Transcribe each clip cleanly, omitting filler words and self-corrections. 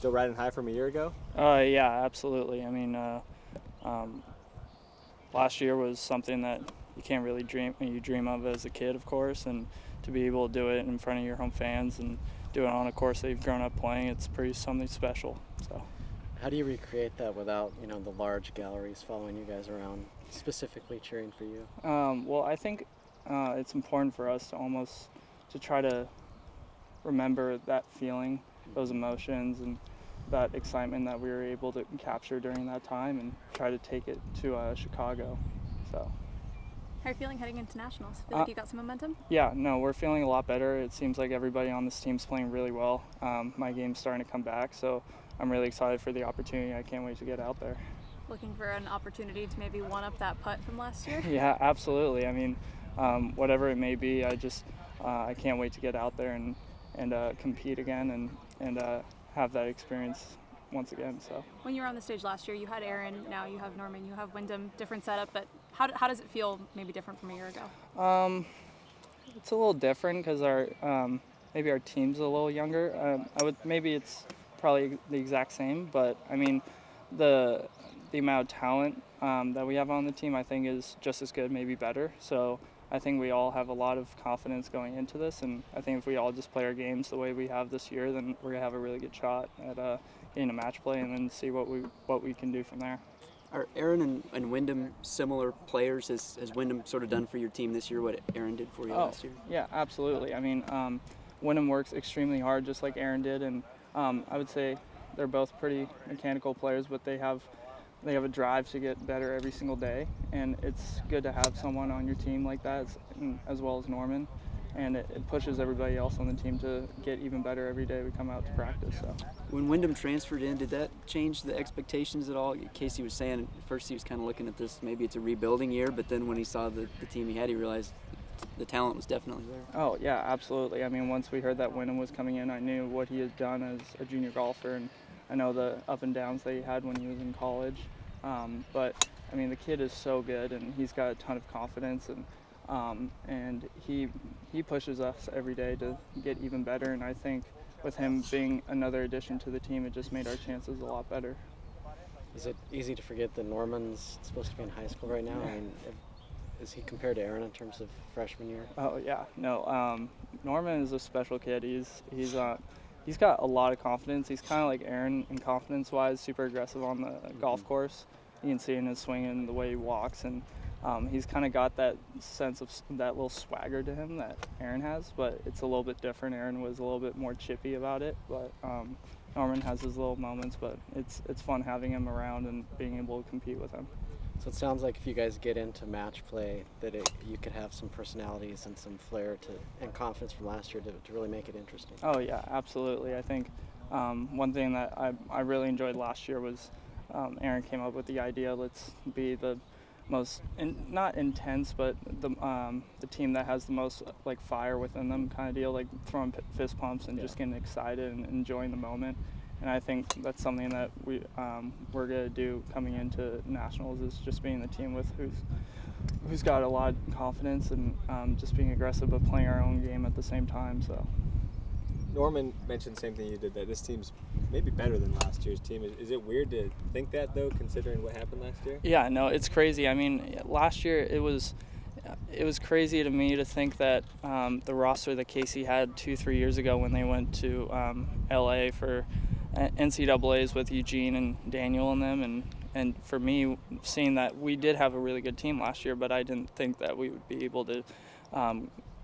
still riding high from a year ago? Yeah, absolutely. I mean, last year was something that you can't really dream of as a kid, of course, and to be able to do it in front of your home fans and do it on a course that you've grown up playing, it's pretty something special. So, how do you recreate that without, the large galleries following you guys around, specifically cheering for you? Well, I think it's important for us to try to remember that feeling, those emotions, and that excitement that we were able to capture during that time, and try to take it to Chicago. So. How are you feeling heading into nationals? Feel like you got some momentum? Yeah, no, we're feeling a lot better. It seems like everybody on this team's playing really well. My game's starting to come back, so I'm really excited for the opportunity. I can't wait to get out there. Looking for an opportunity to maybe one-up that putt from last year? Yeah, absolutely. I mean, whatever it may be, I can't wait to get out there and compete again and have that experience once again. So when you were on the stage last year, you had Aaron, now you have Norman, you have Windham, different setup, but how does it feel maybe different from a year ago? It's a little different because maybe our team's a little younger. Maybe it's probably the exact same, but I mean the amount of talent that we have on the team, I think, is just as good, maybe better. So I think we all have a lot of confidence going into this, and I think if we all just play our games the way we have this year, then we're gonna have a really good shot at getting a match play, and then see what we can do from there. Are Aaron and Windham similar players? Has Windham sort of done for your team this year what Aaron did for you last year? Yeah, absolutely. I mean, Windham works extremely hard, just like Aaron did, and I would say they're both pretty mechanical players, but they have a drive to get better every single day, and it's good to have someone on your team like that, as well as Norman, and it pushes everybody else on the team to get even better every day we come out to practice. So. When Windham transferred in, did that change the expectations at all? Casey was saying at first he was kind of looking at this, maybe it's a rebuilding year, but then when he saw the team he had, he realized the talent was definitely there. Oh, yeah, absolutely. I mean, once we heard that Windham was coming in, I knew what he had done as a junior golfer, and I know the up and downs that he had when he was in college. But, I mean, the kid is so good, and he's got a ton of confidence, and he pushes us every day to get even better, and I think with him being another addition to the team, it just made our chances a lot better. Is it easy to forget that Norman's supposed to be in high school right now? I mean, is he compared to Aaron in terms of freshman year? Oh, yeah. No, Norman is a special kid. He's got a lot of confidence. He's kind of like Aaron in confidence-wise, super aggressive on the golf course. You can see in his swing and the way he walks, and he's kind of got that sense of that little swagger to him that Aaron has, but it's a little bit different. Aaron was a little bit more chippy about it, but Norman has his little moments, but it's fun having him around and being able to compete with him. So it sounds like if you guys get into match play, that you could have some personalities and some flair and confidence from last year to really make it interesting. Oh yeah, absolutely. I think one thing that I really enjoyed last year was Aaron came up with the idea, let's be the most, not intense, but the team that has the most like fire within them kind of deal, like throwing fist pumps and just getting excited and enjoying the moment. And I think that's something that we're going to do coming into nationals, is just being the team with who's got a lot of confidence and just being aggressive but playing our own game at the same time. So. Norman mentioned the same thing you did, that this team's maybe better than last year's team. Is it weird to think that, though, considering what happened last year? Yeah, no, it's crazy. I mean, last year it was crazy to me to think that the roster that Casey had 2-3 years ago when they went to LA for NCAAs with Eugene and Daniel and them, and for me, seeing that we did have a really good team last year, but I didn't think that we would be able to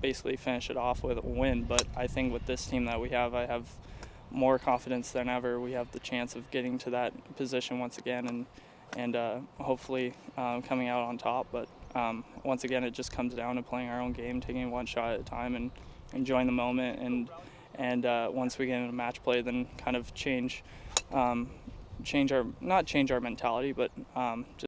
basically finish it off with a win. But I think with this team that we have, I have more confidence than ever. We have the chance of getting to that position once again, and hopefully coming out on top. But once again, it just comes down to playing our own game, taking it one shot at a time, and enjoying the moment. And once we get into match play, then kind of change our mentality, but just